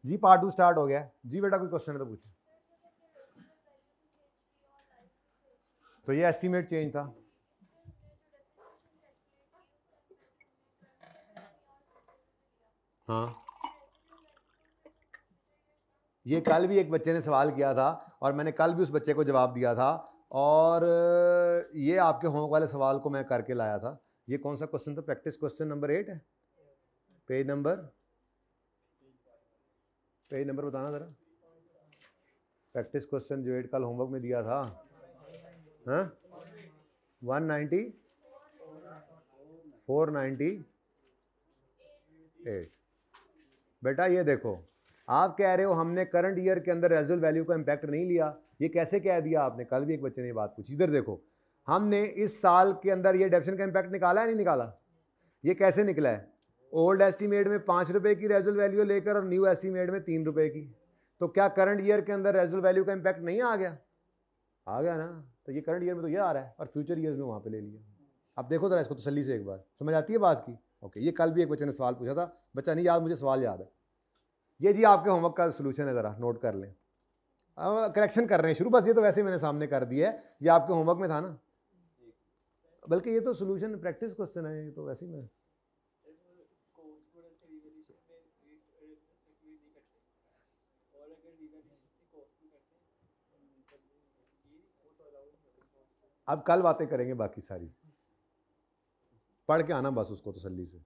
जी part 2 start हो गया जी। बेटा कोई क्वेश्चन है तो पूछो। तो ये एस्टीमेट चेंज था। हाँ, ये कल भी एक बच्चे ने सवाल किया था और मैंने कल भी उस बच्चे को जवाब दिया था, और ये आपके होमवर्क वाले सवाल को मैं करके लाया था। ये कौन सा क्वेश्चन था? प्रैक्टिस क्वेश्चन नंबर 8 है। पेज नंबर बताना जरा। प्रैक्टिस क्वेश्चन जो 8 कल होमवर्क में दिया था। हाँ, 190 498। बेटा ये देखो, आप कह रहे हो हमने करंट ईयर के अंदर रेजिडुअल वैल्यू का इंपैक्ट नहीं लिया। ये कैसे कह दिया आपने? कल भी एक बच्चे ने ये बात पूछी। इधर देखो, हमने इस साल के अंदर ये डेफिनेशन का इंपैक्ट निकाला है नहीं निकाला? ये कैसे निकला है? ओल्ड एस्टीमेट में 5 रुपए की रेजिडुअल वैल्यू लेकर और न्यू एस्टीमेट में 3 रुपए की। तो क्या करंट ईयर के अंदर रेजिडुअल वैल्यू का इंपैक्ट नहीं आ गया? आ गया ना। तो ये करंट ईयर में तो ये आ रहा है और फ्यूचर ईयर्स में वहां पे ले लिया। अब देखो जरा इसको तसल्ली से एक बार, समझ आती है बात की? ओके, ये कल भी एक बच्चे ने सवाल पूछा था, बच्चा नहीं याद, मुझे सवाल याद है। ये जी आपके होमवर्क का सोल्यूशन है, जरा नोट कर लें। करेक्शन कर रहे हैं शुरू, बस ये तो वैसे मैंने सामने कर दिया है, ये आपके होमवर्क में था ना, बल्कि ये तो सोल्यूशन प्रैक्टिस क्वेश्चन है, ये तो वैसे ही मैं अब कल बातें करेंगे बाकी सारी, पढ़ के आना बस उसको तसल्ली से,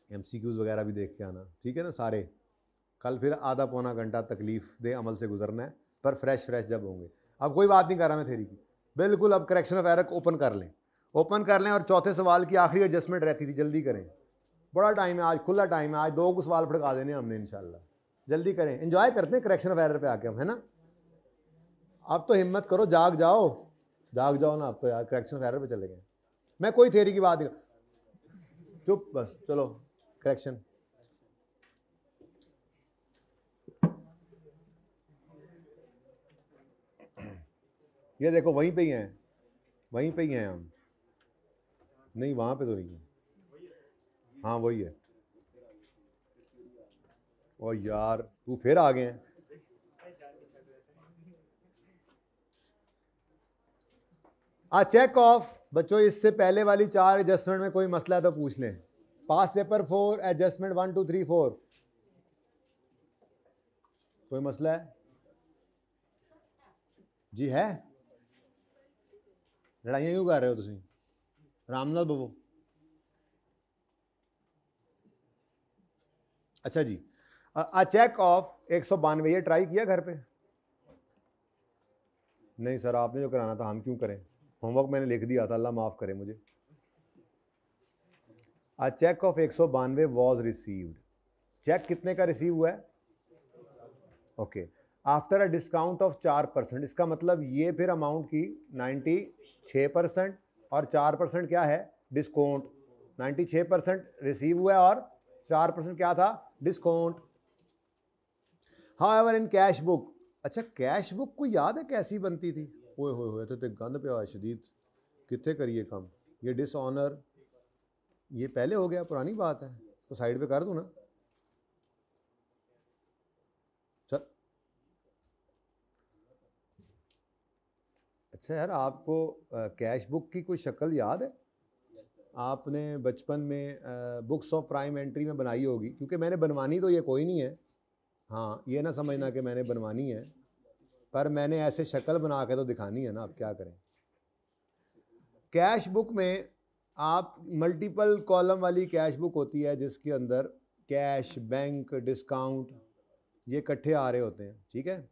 MCQs वगैरह भी देख के आना, ठीक है ना सारे। कल फिर आधा पौना घंटा तकलीफ दे अमल से गुजरना है, पर फ्रेश जब होंगे। अब कोई बात नहीं कर रहा मैं थेरी की, बिल्कुल। अब करेक्शन ऑफ एरर ओपन कर लें, और चौथे सवाल की आखिरी एडजस्टमेंट रहती थी, जल्दी करें, बड़ा टाइम है आज, खुला टाइम है आज, 2 को सवाल फटका देने हमने इंशाल्लाह। जल्दी करें, एंजॉय करते हैं करेक्शन ऑफ एरर पे आके हम, है ना। अब तो हिम्मत करो, जाग जाओ ना, अब तो यार करेक्शन ऑफ एरर पे चले गए। मैं कोई थेरी की बात नहीं, चुप बस, चलो करेक्शन। ये देखो वहीं पे ही हैं, हम, नहीं वहां पे तो नहीं है, हाँ वही है। ओ यार तू फिर आ गए हैं। चेक ऑफ बच्चों, इससे पहले वाली 4 एडजस्टमेंट में कोई मसला है तो पूछ लें। पास पेपर 4 एडजस्टमेंट 1 2 3 4, कोई मसला है जी? है लड़ाइयां क्यों कर रहे हो तुम? रामनाथ बाबू, अच्छा जी। चेक ऑफ 192, ये ट्राई किया घर पे? नहीं सर, आपने जो कराना था, हम क्यों करें, होमवर्क मैंने लिख दिया था, अल्लाह माफ करे मुझे। Cheque of 192 was received, cheque कितने का रिसीव हुआ है? Okay, after a discount of 4%, इसका मतलब ये फिर अमाउंट की 96%, और 4% क्या है? डिस्काउंट। 96% रिसीव हुआ और 4% क्या था? Discount. However in cash book, अच्छा कैश बुक को याद है कैसी बनती थी? ओए होए होए, तो गंद पे शदीद, कितने करिए कम, ये डिसऑनर, ये पहले हो गया, पुरानी बात है, तो साइड पे कर दूं ना। चल, अच्छा यार, आपको कैश बुक की कोई शक्ल याद है? आपने बचपन में बुक्स ऑफ प्राइम एंट्री में बनाई होगी, क्योंकि मैंने बनवानी तो ये कोई नहीं है, हाँ ये ना समझना कि मैंने बनवानी है, पर मैंने ऐसे शक्ल बना के तो दिखानी है ना, अब क्या करें। कैश बुक में आप मल्टीपल कॉलम वाली कैश बुक होती है, जिसके अंदर कैश, बैंक, डिस्काउंट ये इकट्ठे आ रहे होते हैं, ठीक है।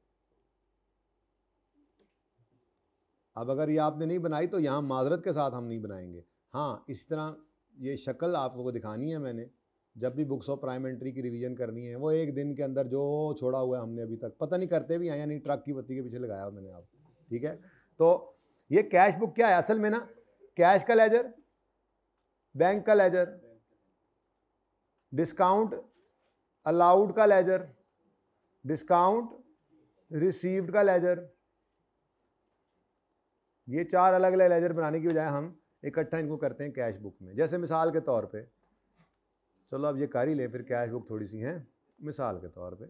अब अगर ये आपने नहीं बनाई तो यहाँ माजरत के साथ हम नहीं बनाएंगे। हाँ, इस तरह ये शक्ल आपको दिखानी है मैंने, जब भी बुक्स ऑफ प्राइम एंट्री की रिवीजन करनी है, वो एक दिन के अंदर जो छोड़ा हुआ है हमने अभी तक, पता नहीं करते भी हैं या नहीं, ट्रक की बत्ती के पीछे लगाया मैंने आप, ठीक है। तो ये कैश बुक क्या है असल में ना? कैश का लेजर, बैंक का लेजर, डिस्काउंट अलाउड का लेजर, डिस्काउंट रिसीव्ड का लेजर, ये 4 अलग अलग लेजर बनाने की बजाय हम इकट्ठा इनको करते हैं कैश बुक में। जैसे मिसाल के तौर पे, चलो अब ये कर ही ले फिर, कैश बुक थोड़ी सी है, मिसाल के तौर पे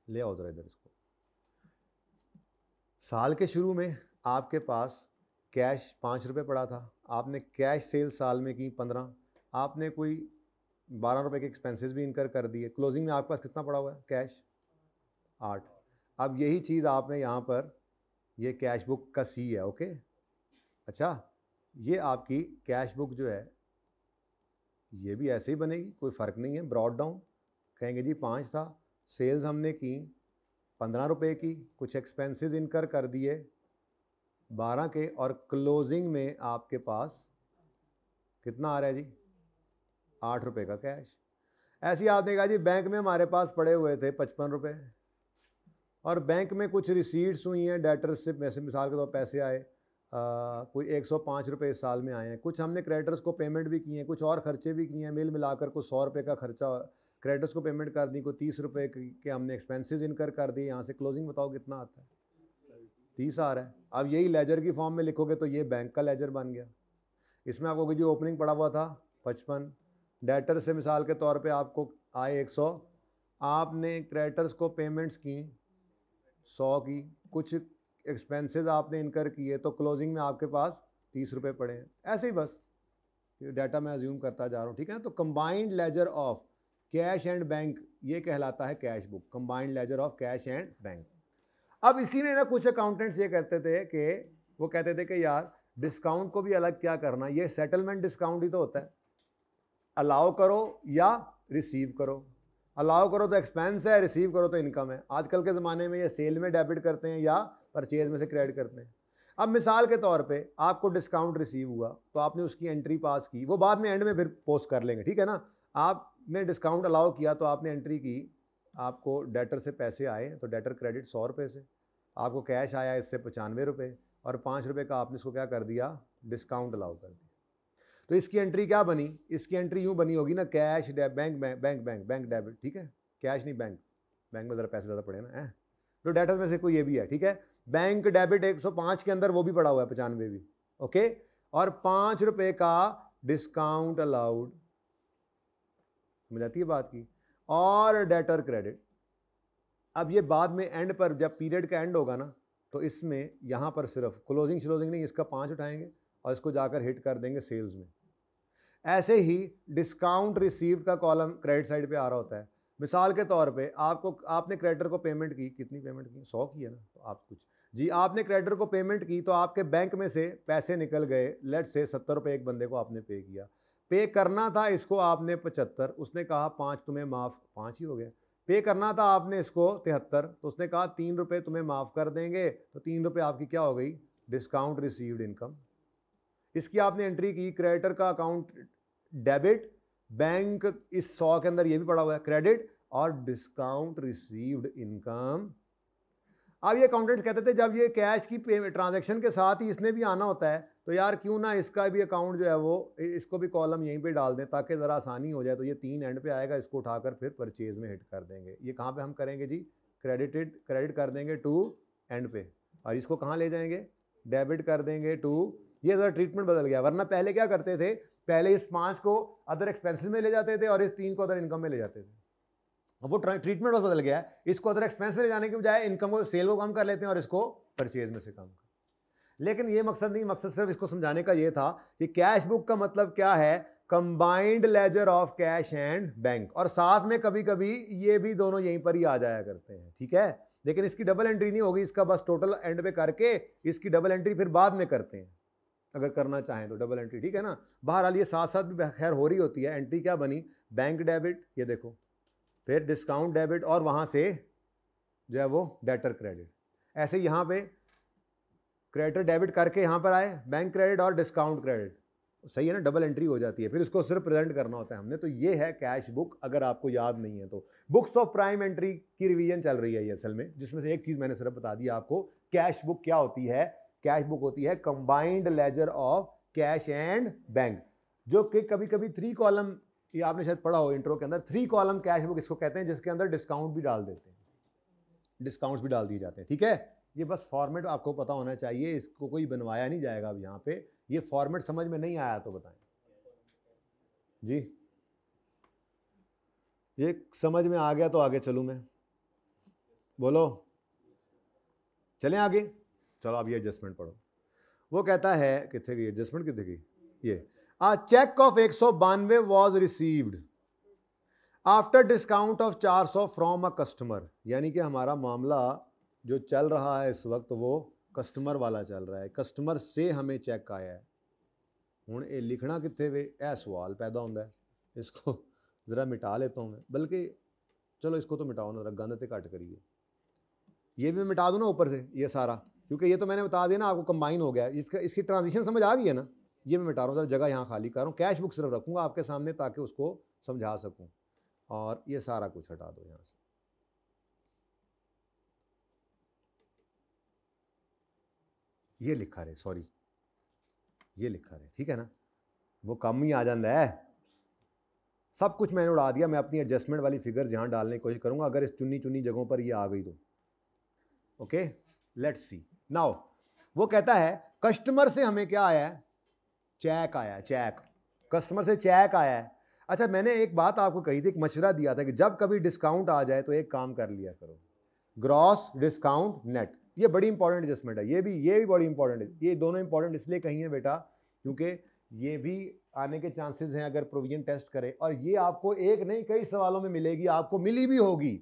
ले आओ जरा इधर इसको, साल के शुरू में आपके पास कैश 5 रुपये पड़ा था, आपने कैश सेल साल में की 15, आपने कोई 12 रुपये के एक्सपेंसेस भी इनकर कर दिए, क्लोजिंग में आपके पास कितना पड़ा हुआ है कैश 8। अब यही चीज़ आपने यहाँ पर ये कैश बुक का सी है, ओके। अच्छा, ये आपकी कैश बुक जो है ये भी ऐसे ही बनेगी, कोई फ़र्क नहीं है। ब्रॉड डाउन कहेंगे जी 5 था, सेल्स हमने की 15 रुपये की, कुछ एक्सपेंसेस इनकर कर दिए 12 के, और क्लोजिंग में आपके पास कितना आ रहा है जी 8 रुपये का कैश। ऐसे ही आपने कहा जी बैंक में हमारे पास पड़े हुए थे 55 रुपये, और बैंक में कुछ रिसीट्स हुई हैं डेटर्स से, वैसे मिसाल के तौर पैसे आए कोई 105 रुपये इस साल में आए हैं, कुछ हमने क्रेडिटर्स को पेमेंट भी किए हैं, कुछ और खर्चे भी किए हैं, मिल मिलाकर को 100 रुपये का खर्चा क्रेडिटर्स को पेमेंट कर दी, कोई 30 रुपये के हमने एक्सपेंसेस इनकर कर दिए। यहाँ से क्लोजिंग बताओ कितना आता है, 30 आ रहा है। अब यही लेजर की फॉर्म में लिखोगे तो ये बैंक का लेजर बन गया। इसमें आपको जो ओपनिंग पड़ा हुआ था 55, डेटर से मिसाल के तौर पे आपको आए 100, आपने क्रेडिटर्स को पेमेंट्स की 100 की, कुछ एक्सपेंसेस आपने इनकर किए, तो क्लोजिंग में आपके पास 30 रुपये पड़े हैं। ऐसे ही बस ये डाटा मैं अज्यूम करता जा रहा हूँ, ठीक है ना। तो combined laser of cash and bank ये कहलाता है cash book, combined laser of cash and bank. अब इसी में ना कुछ अकाउंटेंट्स ये कहते थे कि वो कहते थे कि यार डिस्काउंट को भी अलग क्या करना, ये सेटलमेंट डिस्काउंट ही तो होता है, अलाउ करो या रिसीव करो। अलाउ करो तो एक्सपेंस है, रिसीव करो तो इनकम है। आजकल के ज़माने में ये सेल में डेबिट करते हैं या परचेज में से क्रेडिट करते हैं। अब मिसाल के तौर पे आपको डिस्काउंट रिसीव हुआ तो आपने उसकी एंट्री पास की, वो बाद में एंड में फिर पोस्ट कर लेंगे, ठीक है ना। आपने डिस्काउंट अलाउ किया तो आपने एंट्री की, आपको डेटर से पैसे आए तो डेटर क्रेडिट 100 रुपये से, आपको कैश आया इससे 95 रुपये, और 5 रुपये का आपने इसको क्या कर दिया डिस्काउंट अलाउ कर दिया। तो इसकी एंट्री क्या बनी, इसकी एंट्री यूँ बनी होगी ना, cash bank bank bank bank debit, ठीक है, कैश नहीं बैंक, बैंक में ज़रा पैसे ज़्यादा पड़े ना है। तो डेटर्स में से कोई ये भी है, ठीक है, बैंक डेबिट 105 के अंदर वो भी पड़ा हुआ है 95 भी, ओके, और 5 रुपये का डिस्काउंट अलाउड, समझ आती है बात की, और डेटर क्रेडिट। अब ये बाद में एंड पर जब पीरियड का एंड होगा ना तो इसमें यहाँ पर सिर्फ क्लोजिंग श्लोजिंग नहीं, इसका 5 उठाएंगे और इसको जाकर हिट कर देंगे सेल्स में। ऐसे ही डिस्काउंट रिसीव्ड का कॉलम क्रेडिट साइड पे आ रहा होता है। मिसाल के तौर पे आपने क्रेडिटर को पेमेंट की, कितनी पेमेंट की 100 की है ना, तो आप कुछ जी आपने क्रेडिटर को पेमेंट की तो आपके बैंक में से पैसे निकल गए, लेट से 70 रुपये एक बंदे को आपने पे किया, पे करना था इसको आपने 75, उसने कहा 5 तुम्हें माफ़, 5 ही हो गया। पे करना था आपने इसको 73, तो उसने कहा 3 रुपये तुम्हें माफ़ कर देंगे, तो 3 रुपये आपकी क्या हो गई डिस्काउंट रिसीव्ड इनकम। इसकी आपने एंट्री की, क्रेडिटर का अकाउंट डेबिट, बैंक इस 100 के अंदर ये भी पड़ा हुआ है क्रेडिट, और डिस्काउंट रिसीव्ड इनकम। अब ये अकाउंटेंट्स कहते थे जब ये कैश की ट्रांजैक्शन के साथ ही इसने भी आना होता है तो यार क्यों ना इसका भी अकाउंट जो है वो इसको भी कॉलम यहीं पे डाल दें ताकि ज़रा आसानी हो जाए। तो ये 3 एंड पे आएगा, इसको उठाकर फिर परचेज में हिट कर देंगे। ये कहाँ पे हम करेंगे जी, क्रेडिट कर देंगे टू एंड पे, और इसको कहाँ ले जाएंगे डेबिट कर देंगे टू। ये ज़रा ट्रीटमेंट बदल गया, वरना पहले क्या करते थे, पहले इस 5 को अदर एक्सपेंसेस में ले जाते थे और इस 3 को अदर इनकम में ले जाते थे। अब वो ट्रीटमेंट बस बदल गया है, इसको अदर एक्सपेंस में ले जाने के बजाय इनकम को सेल को कम कर लेते हैं और इसको परचेज में से कम कर। लेकिन ये मकसद नहीं, मकसद सिर्फ इसको समझाने का ये था कि कैश बुक का मतलब क्या है, combined laser of cash and bank, और साथ में कभी कभी ये भी दोनों यहीं पर ही आ जाया करते हैं, ठीक है। लेकिन इसकी डबल एंट्री नहीं होगी, इसका बस टोटल एंड पे करके इसकी डबल एंट्री फिर बाद में करते हैं अगर करना चाहें तो डबल एंट्री, ठीक है ना। बहरहाल ये साथ साथ भी खैर हो रही होती है। एंट्री क्या बनी, बैंक डेबिट, ये देखो, फिर डिस्काउंट डेबिट, और वहाँ से जो है वो डेटर क्रेडिट। ऐसे यहाँ पे क्रेडिटर डेबिट करके यहाँ पर आए बैंक क्रेडिट और डिस्काउंट क्रेडिट, सही है ना, डबल एंट्री हो जाती है। फिर इसको सिर्फ प्रेजेंट करना होता है हमने। तो ये है कैश बुक, अगर आपको याद नहीं है तो। बुक्स ऑफ प्राइम एंट्री की रिवीजन चल रही है ये असल में, जिसमें से एक चीज़ मैंने सिर्फ बता दी आपको। कैश बुक क्या होती है, कैश बुक होती है combined laser of cash and bank, जो कि कभी कभी 3 कॉलम, ये आपने शायद पढ़ा हो इंट्रो के अंदर, 3 कॉलम कैश बुक इसको कहते हैं, जिसके अंदर डिस्काउंट भी डाल देते हैं, डिस्काउंट्स भी डाल दिए जाते हैं, ठीक है। ये बस फॉर्मेट आपको पता होना चाहिए, इसको कोई बनवाया नहीं जाएगा। अब यहाँ पे ये फॉर्मेट समझ में नहीं आया तो बताएं जी। ये समझ में आ गया तो आगे चलूँ मैं, बोलो चलें आगे। चलो अब ये एडजस्टमेंट पढ़ो। वो कहता है कितने की एडजस्टमेंट, कितने की, ये a cheque of 192 was received after discount of 400 from a customer. यानी कि हमारा मामला जो चल रहा है इस वक्त वो कस्टमर वाला चल रहा है, कस्टमर से हमें चेक आया है। हुण ये लिखना कितने वे, यह सवाल पैदा होता है। इसको ज़रा मिटा लेता हूँ मैं, बल्कि चलो इसको तो मिटाओ ना, ज़रा गंद ते घट करिए। ये भी मिटा दूँ ना ऊपर से ये सारा, क्योंकि ये तो मैंने बता दिया ना आपको, कंबाइन हो गया है। इसकी ट्रांजिशन समझ आ गई है ना। ये मैं मिटा रहा हूँ, ज़रा जगह यहाँ खाली कर रहा हूँ, कैश बुक सिर्फ रखूँगा आपके सामने ताकि उसको समझा सकूँ। और ये सारा कुछ हटा दो यहाँ से। ये लिखा रहे, सॉरी ये लिखा रहे, ठीक है ना, वो कम ही आ जाता है। सब कुछ मैंने उड़ा दिया। मैं अपनी एडजस्टमेंट वाली फिगर यहाँ डालने की कोशिश करूँगा, अगर इस चुनी चुनी जगहों पर ये आ गई तो। Okay, let's see now. वो कहता है कस्टमर से हमें क्या आया है, चेक आया है, चेक, कस्टमर से चेक आया है। अच्छा, मैंने एक बात आपको कही थी, एक मशवरा दिया था कि जब कभी डिस्काउंट आ जाए तो एक काम कर लिया करो, ग्रॉस डिस्काउंट नेट। ये बड़ी इंपॉर्टेंट एडजस्टमेंट है, ये भी बड़ी इंपॉर्टेंट है। ये दोनों इंपॉर्टेंट इसलिए कही है बेटा क्योंकि ये भी आने के चांसेस हैं अगर प्रोविजन टेस्ट करे, और ये आपको एक नहीं कई सवालों में मिलेगी, आपको मिली भी होगी।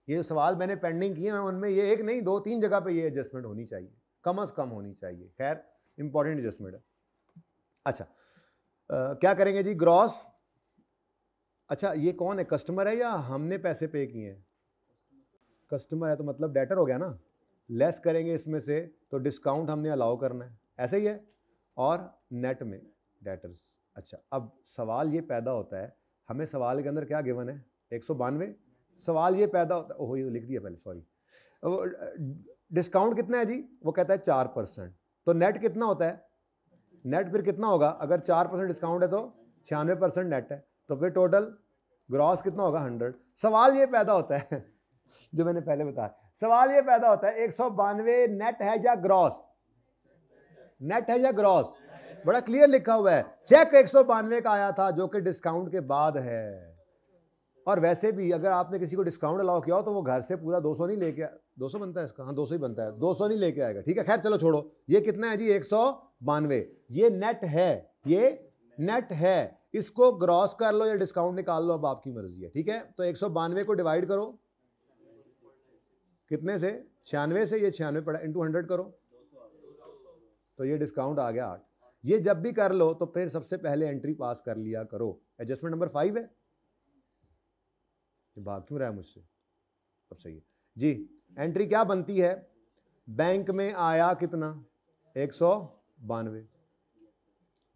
ये सवाल मैंने पेंडिंग किए हैं उनमें ये एक नहीं 2-3 जगह पे ये एडजस्टमेंट होनी चाहिए, कम से कम होनी चाहिए। खैर इंपॉर्टेंट एडजस्टमेंट है। अच्छा क्या करेंगे जी, ग्रॉस। अच्छा ये कौन है, कस्टमर है या हमने पैसे पे किए हैं? कस्टमर है तो मतलब डेटर हो गया ना, लेस करेंगे इसमें से तो डिस्काउंट हमने अलाउ करना है, ऐसे ही है। और नेट में डेटर्स। अच्छा अब सवाल ये पैदा होता है, हमें सवाल के अंदर क्या गिवन है, 192। सवाल ये पैदा होता है, ओह ये लिख दिया पहले, सॉरी। डिस्काउंट कितना है जी, वो कहता है 4%। तो नेट कितना होता है, नेट फिर कितना होगा, अगर 4% डिस्काउंट है तो 96% नेट है, तो फिर टोटल ग्रॉस कितना होगा 100। सवाल ये पैदा होता है जो मैंने पहले बताया, सवाल ये पैदा होता है 192 नेट है या ग्रॉस, नेट है या ग्रॉस, बड़ा क्लियर लिखा हुआ है। चेक 192 का आया था जो कि डिस्काउंट के बाद है। और वैसे भी अगर आपने किसी को डिस्काउंट अलाउ किया हो तो वो घर से पूरा 200 नहीं लेके, 200 बनता है इसका, हाँ 200 ही बनता है, 200 नहीं लेके आएगा, ठीक है। खैर चलो छोड़ो, ये कितना है जी 192, ये नेट है, ये नेट है। इसको ग्रॉस कर लो या डिस्काउंट निकाल लो, अब आपकी मर्जी है, ठीक है। तो 192 को डिवाइड करो कितने से, 96 से, ये 96 पड़ा, इंटू 100 करो तो ये डिस्काउंट आ गया 8। ये जब भी कर लो तो फिर सबसे पहले एंट्री पास कर लिया करो। एडजस्टमेंट नंबर 5 है, ये भाग क्यों रहा है मुझसे, अब सही है जी। एंट्री क्या बनती है, बैंक में आया कितना 192,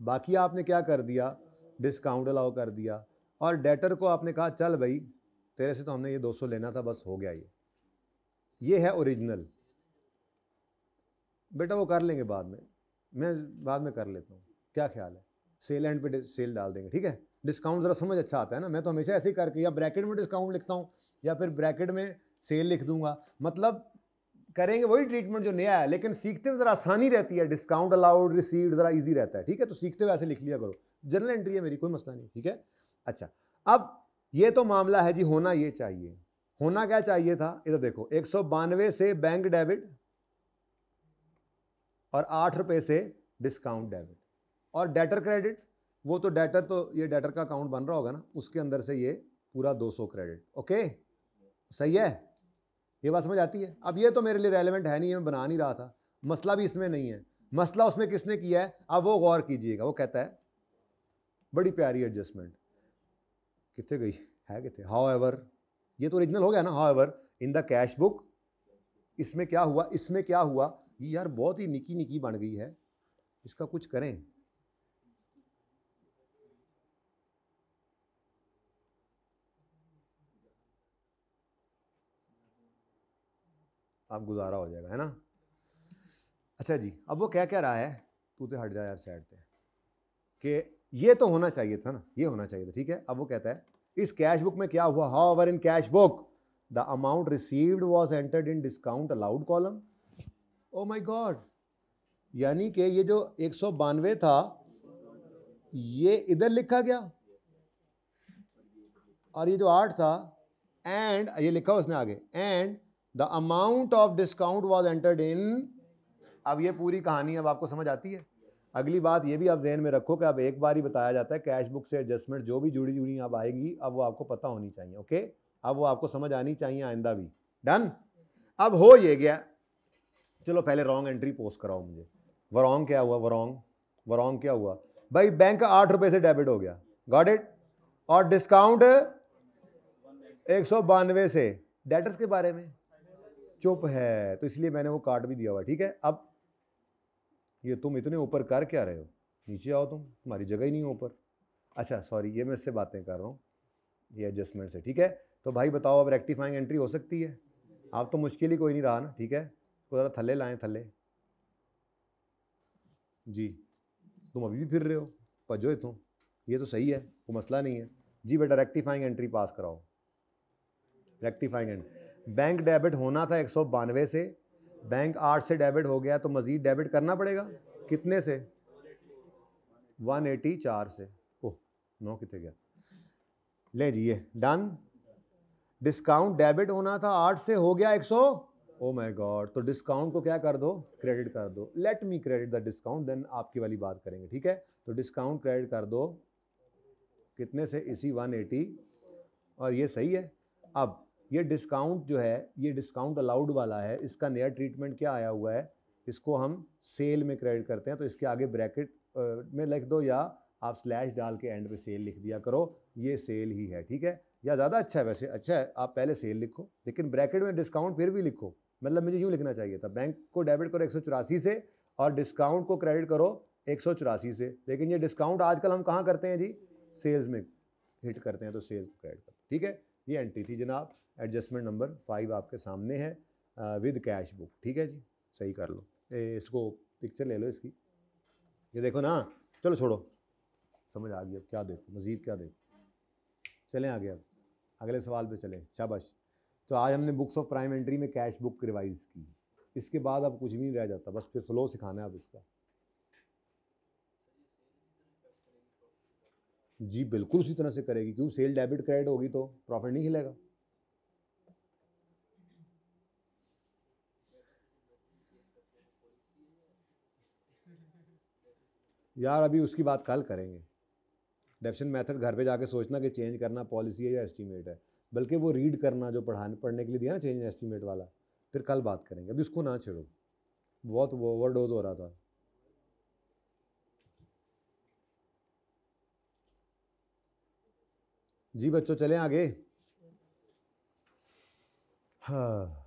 बाकी आपने क्या कर दिया, डिस्काउंट अलाउ कर दिया, और डेटर को आपने कहा चल भाई तेरे से तो हमने ये 200 लेना था, बस हो गया। ये है ओरिजिनल। बेटा वो कर लेंगे बाद में, मैं बाद में कर लेता हूँ, क्या ख्याल है, सेल एंड पे सेल डाल देंगे, ठीक है। डिस्काउंट ज़रा समझ अच्छा आता है ना, मैं तो हमेशा ऐसे ही करके या ब्रैकेट में डिस्काउंट लिखता हूँ या फिर ब्रैकेट में सेल लिख दूंगा, मतलब करेंगे वही ट्रीटमेंट जो नया है, लेकिन सीखते हुए ज़रा आसानी रहती है, डिस्काउंट अलाउड रिसीव्ड ज़रा इजी रहता है, ठीक है। तो सीखते हुए ऐसे लिख लिया करो, जनरल एंट्री है मेरी, कोई मसला नहीं, ठीक है। अच्छा अब ये तो मामला है जी, होना ये चाहिए, होना क्या चाहिए था, इधर देखो 192 से बैंक डेबिट और 8 रुपये से डिस्काउंट डेबिट और डेटर क्रेडिट। वो तो डेटर, तो ये डेटर का अकाउंट बन रहा होगा ना, उसके अंदर से ये पूरा 200 क्रेडिट। ओके सही है, ये बात समझ आती है। अब ये तो मेरे लिए रेलेवेंट है नहीं, मैं बना नहीं रहा था, मसला भी इसमें नहीं है, मसला उसमें किसने किया है, अब वो गौर कीजिएगा। वो कहता है बड़ी प्यारी एडजस्टमेंट, कितने गई है कितने, हाउएवर, ये तो ओरिजिनल हो गया ना, however in the cash book, इसमें क्या हुआ, इसमें क्या हुआ, ये यार बहुत ही निकी निकी बन गई है, इसका कुछ करें। आप गुजारा हो जाएगा, है ना। अच्छा जी, अब वो क्या कह रहा है, तू तो हट जा यार साइड पे, कि ये तो होना चाहिए था ना, ये होना चाहिए था, ठीक है। अब वो कहता है इस कैश बुक में क्या हुआ, however in cash book the amount received was entered in discount allowed column. O my God, यानी कि ये जो 192 था ये इधर लिखा गया, और ये जो 8 था एंड ये लिखा उसने आगे, and the amount of discount was entered in. अब ये पूरी कहानी अब आपको समझ आती है। अगली बात ये भी आप जहन में रखो कि अब एक बार ही बताया जाता है, कैश बुक से एडजस्टमेंट जो भी जुड़ी अब आएगी अब वो आपको पता होनी चाहिए। ओके, अब वो आपको समझ आनी चाहिए आइंदा भी। डन। अब हो ये गया, चलो पहले रॉन्ग एंट्री पोस्ट कराओ मुझे। वरॉन्ग क्या हुआ? वरॉन्ग क्या हुआ भाई? बैंक 8 रुपए से डेबिट हो गया, गॉट इट, और डिस्काउंट 192 से। डेटर्स के बारे में चुप है, तो इसलिए मैंने वो कार्ड भी दिया हुआ। ठीक है, अब ये तुम इतने ऊपर कर क्या रहे हो? नीचे आओ, तुम्हारी जगह ही नहीं है ऊपर। अच्छा सॉरी, ये मैं इससे बातें कर रहा हूँ, ये एडजस्टमेंट से। ठीक है, तो भाई बताओ अब रेक्टिफाइंग एंट्री हो सकती है? आप तो मुश्किल ही कोई नहीं रहा ना। ठीक है, तो ज़रा थल्ले लाएं, थल्ले जी। तुम अभी भी फिर रहे हो, भजो इथों, ये तो सही है, कोई मसला नहीं है जी। बेटा रेक्टिफाइंग एंट्री पास कराओ। रेक्टिफाइंग एंट्री, बैंक डेबिट होना था 192 से, बैंक 8 से डेबिट हो गया, तो मजीद डेबिट करना पड़ेगा। कितने से? 184 से। ओह 9 कितने गया? ले जी, ये डन। डिस्काउंट डेबिट होना था 8 से, हो गया 100। ओ माय गॉड, तो डिस्काउंट को क्या कर दो? क्रेडिट कर दो। Let me credit the discount, then आपकी वाली बात करेंगे। ठीक है, तो डिस्काउंट क्रेडिट कर दो कितने से? इसी 180, और ये सही है। अब ये डिस्काउंट जो है, ये डिस्काउंट अलाउड वाला है, इसका नया ट्रीटमेंट क्या आया हुआ है? इसको हम सेल में क्रेडिट करते हैं, तो इसके आगे ब्रैकेट में लिख दो, या आप स्लैश डाल के एंड पे सेल लिख दिया करो, ये सेल ही है। ठीक है, या ज़्यादा अच्छा है, वैसे अच्छा है आप पहले सेल लिखो, लेकिन ब्रैकेट में डिस्काउंट फिर भी लिखो। मतलब मुझे यूँ लिखना चाहिए था, बैंक को डेबिट करो 184 से और डिस्काउंट को क्रेडिट करो 184 से, लेकिन ये डिस्काउंट आजकल हम कहाँ करते हैं जी? सेल्स में हिट करते हैं, तो सेल्स को क्रेडिट करते हैं। ठीक है, ये एंट्री थी जनाब। एडजस्टमेंट नंबर 5 आपके सामने है विद कैश बुक। ठीक है जी, सही कर लो। इसको पिक्चर ले लो इसकी, ये देखो ना। चलो छोड़ो, समझ आ गई। अब क्या देखो, मज़ीद क्या देखो? चलें आगे, अब अगले सवाल पे चलें। शाबाश। तो आज हमने बुक्स ऑफ प्राइम एंट्री में कैश बुक रिवाइज की, इसके बाद अब कुछ भी नहीं रह जाता, बस फिर फ्लो सिखाना है अब इसका। जी बिल्कुल उसी तरह से करेगी, क्यों? सेल डेबिट क्रेडिट होगी तो प्रॉफिट नहीं हिलेगा। यार अभी उसकी बात कल करेंगे। डेफिशन मेथड घर पे जाके सोचना कि चेंज करना पॉलिसी है या एस्टीमेट है, बल्कि वो रीड करना जो पढ़ने के लिए दिया ना चेंज एस्टीमेट वाला, फिर कल बात करेंगे। अभी उसको ना छेड़ो, बहुत ओवरडोज हो रहा था। जी बच्चों चलें आगे। हाँ,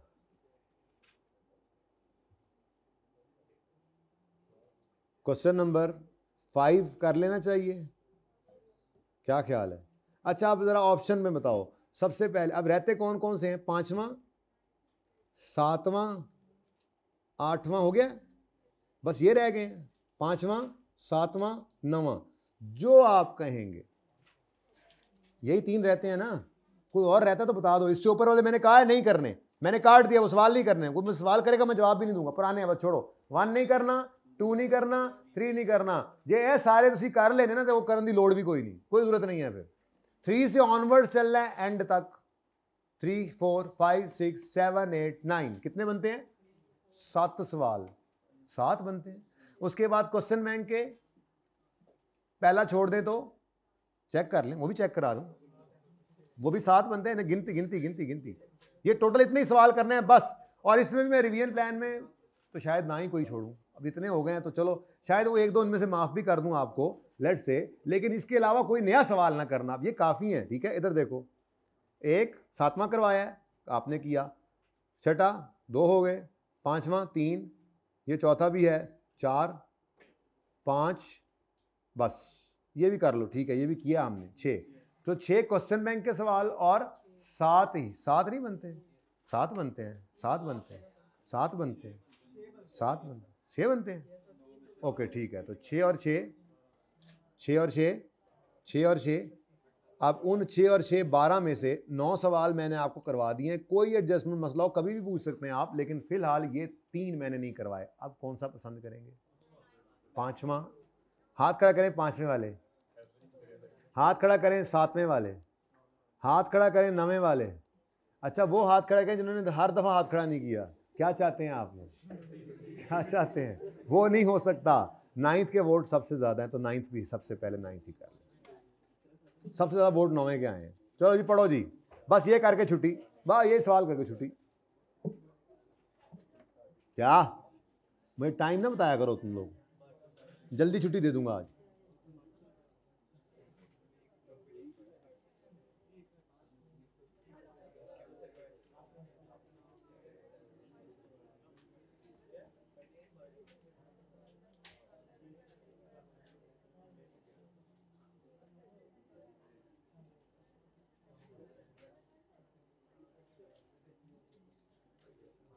क्वेश्चन नंबर 5 कर लेना चाहिए, क्या ख्याल है? अच्छा आप ज़रा ऑप्शन में बताओ। सबसे पहले अब रहते कौन कौन से हैं? 5वां, 7वां, 8वां हो गया, बस ये रह गए हैं। 5वां, 7वां, 9वां, जो आप कहेंगे यही 3 रहते हैं ना। कोई और रहता तो बता दो। इससे ऊपर वाले मैंने कहा है नहीं करने, मैंने काट दिया, वो सवाल नहीं करने। कोई सवाल करेगा मैं जवाब भी नहीं दूंगा, पुराने हैं बस, छोड़ो। 1 नहीं करना, 2 नहीं करना, 3 नहीं करना, ये सारे तुम कर लेने ना, तो वो करने की लोड़ भी कोई नहीं, कोई जरूरत नहीं है। फिर 3 से ऑनवर्ड्स चलना है एंड तक। 3, 4, 5, 6, 7, 8, 9 कितने बनते हैं? 7 सवाल, 7 बनते हैं। उसके बाद क्वेश्चन बैंक के पहला छोड़ दे तो चेक कर लें, वो भी चेक करा दूं, वो भी 7 बनते हैं। गिनती गिनती गिनती गिनती, ये टोटल इतने ही सवाल करने हैं बस। और इसमें भी मैं रिवीजन प्लान में तो शायद ना ही कोई छोड़ूं, अब इतने हो गए हैं तो चलो शायद वो 1-2 इनमें से माफ भी कर दूं आपको, लेट से, लेकिन इसके अलावा कोई नया सवाल ना करना, अब ये काफ़ी है। ठीक है, इधर देखो, एक 7वां करवाया है आपने किया, छठा 2 हो गए, 5वां 3, ये चौथा भी है 4, 5, बस ये भी कर लो। ठीक है, ये भी किया हमने 6। तो 6 क्वेश्चन बैंक के सवाल और 7 ही, 7 नहीं बनते, 7 बनते हैं, 7 बनते हैं, 7 बनते हैं, 7 बनते हैं, 6 बनते हैं। ओके ठीक है, तो 6 और 6, 6 और 6, 6 और 6, अब उन 6 और 6 12 में से 9 सवाल मैंने आपको करवा दिए हैं। कोई एडजस्टमेंट मसला हो कभी भी पूछ सकते हैं आप, लेकिन फिलहाल ये 3 मैंने नहीं करवाए। अब कौन सा पसंद करेंगे? 5वां, हाथ खड़ा करें 5वें वाले, हाथ खड़ा करें 7वें वाले, हाथ खड़ा करें 9वें वाले, अच्छा, वो हाथ खड़ा किया जिन्होंने हर दफा हाथ खड़ा नहीं किया। क्या चाहते हैं आप लोग, क्या चाहते हैं? वो नहीं हो सकता। 9th के वोट सबसे ज्यादा हैं, तो 9th भी सबसे पहले 9th ही कर लें। सबसे ज्यादा वोट 9वें के आए हैं। चलो जी पढ़ो जी, बस ये करके छुट्टी, बस ये सवाल करके छुट्टी। क्या मुझे टाइम ना बताया करो तुम लोग, जल्दी छुट्टी दे दूंगा आज।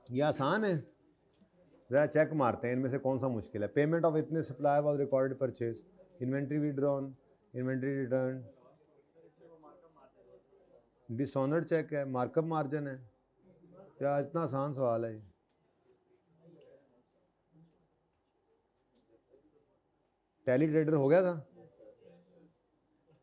ये आसान है, जरा चेक मारते हैं इनमें से कौन सा मुश्किल है। पेमेंट ऑफ इतने supply was recorded purchase, inventory withdrawn, inventory return, dishonoured cheque है, मार्कअप मार्जिन है। क्या इतना आसान सवाल है? टैली ट्रेडर हो गया था,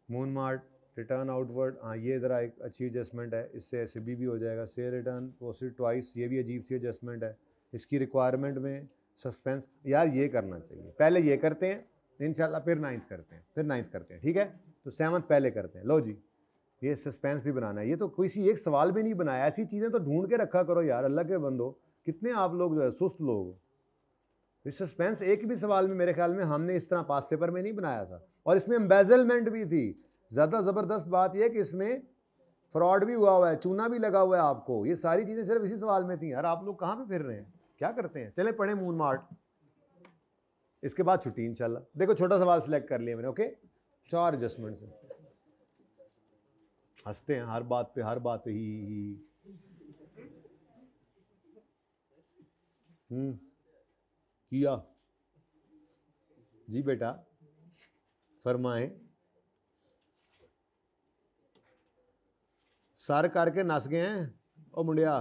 मून मार्ट, रिटर्न आउटवर्ड, हाँ ये ज़रा एक अच्छी एडजस्टमेंट है, इससे एसबी भी हो जाएगा। शेयर रिटर्न प्रोसीड ट्वाइस, ये भी अजीब सी एडजस्टमेंट है। इसकी रिक्वायरमेंट में सस्पेंस, यार ये करना चाहिए। पहले ये करते हैं इंशाल्लाह, फिर 9th करते हैं, फिर 9th करते हैं, ठीक है? तो 7th पहले करते हैं। लो जी, ये सस्पेंस भी बनाना है। ये तो किसी एक सवाल भी नहीं बनाया, ऐसी चीज़ें तो ढूंढ के रखा करो यार, अल्लाह के बंदो। कितने आप लोग जो है सुस्त लोग। इस सस्पेंस एक भी सवाल में मेरे ख्याल में हमने इस तरह पास पेपर में नहीं बनाया था। और इसमें एम्बेजलमेंट भी थी। ज़्यादा ज़बरदस्त बात यह कि इसमें फ्रॉड भी हुआ है, चूना भी लगा हुआ है आपको। ये सारी चीज़ें सिर्फ इसी सवाल में थी यार। आप लोग कहाँ पे फिर रहे हैं, क्या करते हैं? चले पढ़े मून मार्ट, इसके बाद छुट्टी इंशाल्लाह। देखो छोटा सवाल सिलेक्ट कर लिया मैंने, ओके? 4 एडजस्टमेंट से हंसते हैं हर बात पे, हर बात पे ही। किया जी बेटा, फरमाएं। सर करके नस गए हैं ओ मुंडिया,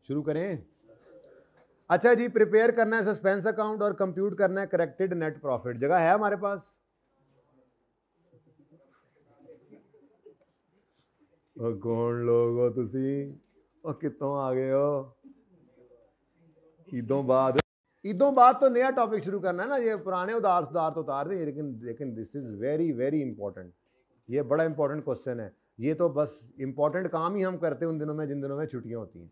शुरू करें? अच्छा जी, प्रिपेयर करना है सस्पेंस अकाउंट और कंप्यूट करना है करेक्टेड नेट प्रॉफिट। जगह है हमारे पास? कौन लोग हो तुसी, और कितों आ गए हो? ईदों बाद तो नया टॉपिक शुरू करना है ना। ये पुराने उधार सुधार तो उतार रहे, लेकिन this is very very important. ये बड़ा इंपॉर्टेंट क्वेश्चन है। ये तो बस इंपॉर्टेंट काम ही हम करते हैं उन दिनों में जिन दिनों में छुट्टियां होती हैं।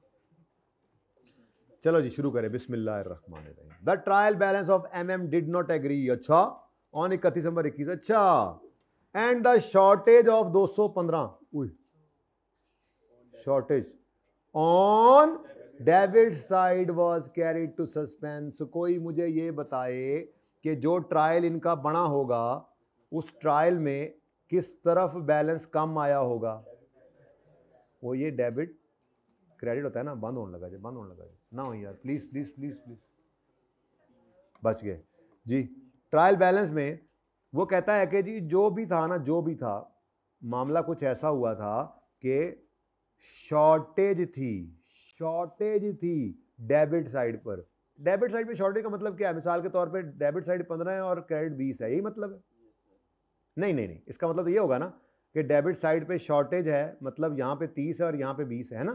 चलो जी शुरू करें, बिस्मिल्लाहिर्रहमानिर्रहीम। The trial balance of MM did not agree, अच्छा, ऑन 31 नवंबर 21, अच्छा, and the shortage of 215, shortage on debit side was carried to suspense. कोई मुझे ये बताए कि जो ट्रायल इनका बना होगा उस ट्रायल में किस तरफ बैलेंस कम आया होगा। वो ये डेबिट क्रेडिट होता है ना, बंद होने लगा जी, बंद होने लगा जी, ना हो यार, प्लीज प्लीज प्लीज प्लीज, बच गए जी। ट्रायल बैलेंस में वो कहता है कि जी जो भी था ना, जो भी था, मामला कुछ ऐसा हुआ था कि शॉर्टेज थी डेबिट साइड पर। डेबिट साइड पे शॉर्टेज का मतलब क्या है? मिसाल के तौर पे डेबिट साइड 15 है और क्रेडिट 20 है, यही मतलब है? नहीं, इसका मतलब ये होगा ना कि डेबिट साइड पे शॉर्टेज है, मतलब यहाँ पे 30 है और यहाँ पे 20 है ना।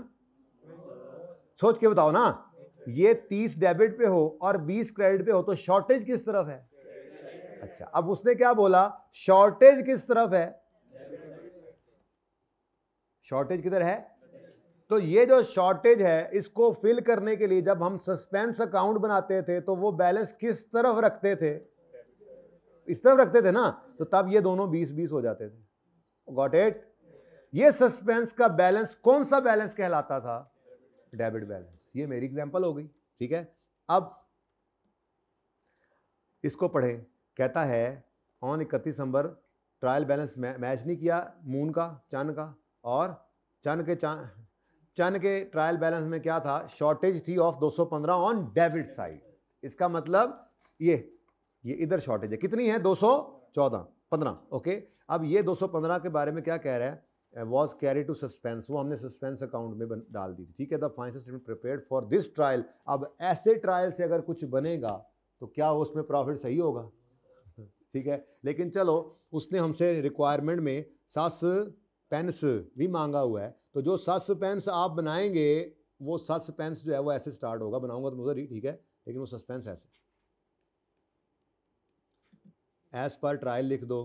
सोच के बताओ ना, ये 30 डेबिट पे हो और 20 क्रेडिट पे हो, तो शॉर्टेज किस तरफ है? अच्छा, अब उसने क्या बोला, शॉर्टेज किस तरफ है? शॉर्टेज किधर है? तो ये जो शॉर्टेज है इसको फिल करने के लिए जब हम सस्पेंस अकाउंट बनाते थे तो वो बैलेंस किस तरफ रखते थे? इस तरफ रखते थे ना, तो तब ये दोनों 20-20 हो जाते थे। Got it? ये सस्पेंस का बैलेंस कौन सा बैलेंस कहलाता था? Debit balance. ये मेरी एग्जांपल हो गई, ठीक है? अब इसको पढ़ें। कहता है on 31 December trial balance match नहीं किया मून का, चंद का, और चंद के ट्रायल बैलेंस में क्या था? शॉर्टेज थी ऑफ 215 ऑन डेबिट साइड। इसका मतलब ये इधर शॉर्टेज है, कितनी है? 215, ओके। अब ये 215 के बारे में क्या कह रहा है? वॉज कैरी टू सस्पेंस, वो हमने सस्पेंस अकाउंट में डाल दी थी, ठीक है? The financial statement prepared for this trial. अब ऐसे ट्रायल से अगर कुछ बनेगा तो क्या उसमें प्रॉफिट सही होगा? ठीक है, लेकिन चलो उसने हमसे रिक्वायरमेंट में सस्पेंस भी मांगा हुआ है, तो जो सस्पेंस आप बनाएंगे वो सस्पेंस जो है वो ऐसे स्टार्ट होगा, बनाऊंगा तो मुझे ठीक है, लेकिन वो सस्पेंस ऐसे एज पर ट्रायल लिख दो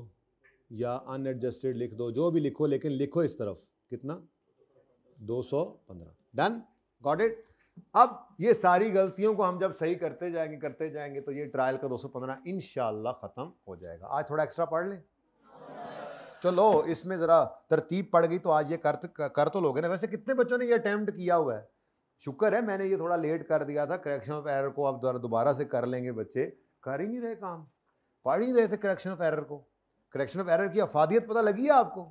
या अनएडजस्टेड लिख दो, जो भी लिखो, लेकिन लिखो इस तरफ कितना 215। Done, got it. अब ये सारी गलतियों को हम जब सही करते जाएंगे तो ये ट्रायल का 215 इंशाल्लाह खत्म हो जाएगा। आज थोड़ा एक्स्ट्रा पढ़ लें, चलो इसमें जरा तरतीब पड़ गई तो आज ये कर तो लोगे ना। वैसे कितने बच्चों ने ये अटेम्प्ट किया हुआ है? शुक्र है मैंने ये थोड़ा लेट कर दिया था, करेक्शन ऑफ एरर को अब दोबारा से कर लेंगे। बच्चे कर ही नहीं रहे काम, पढ़ ही नहीं रहे थे करेक्शन ऑफ एरर को। करेक्शन ऑफ एरर की अफादियत पता लगी है आपको?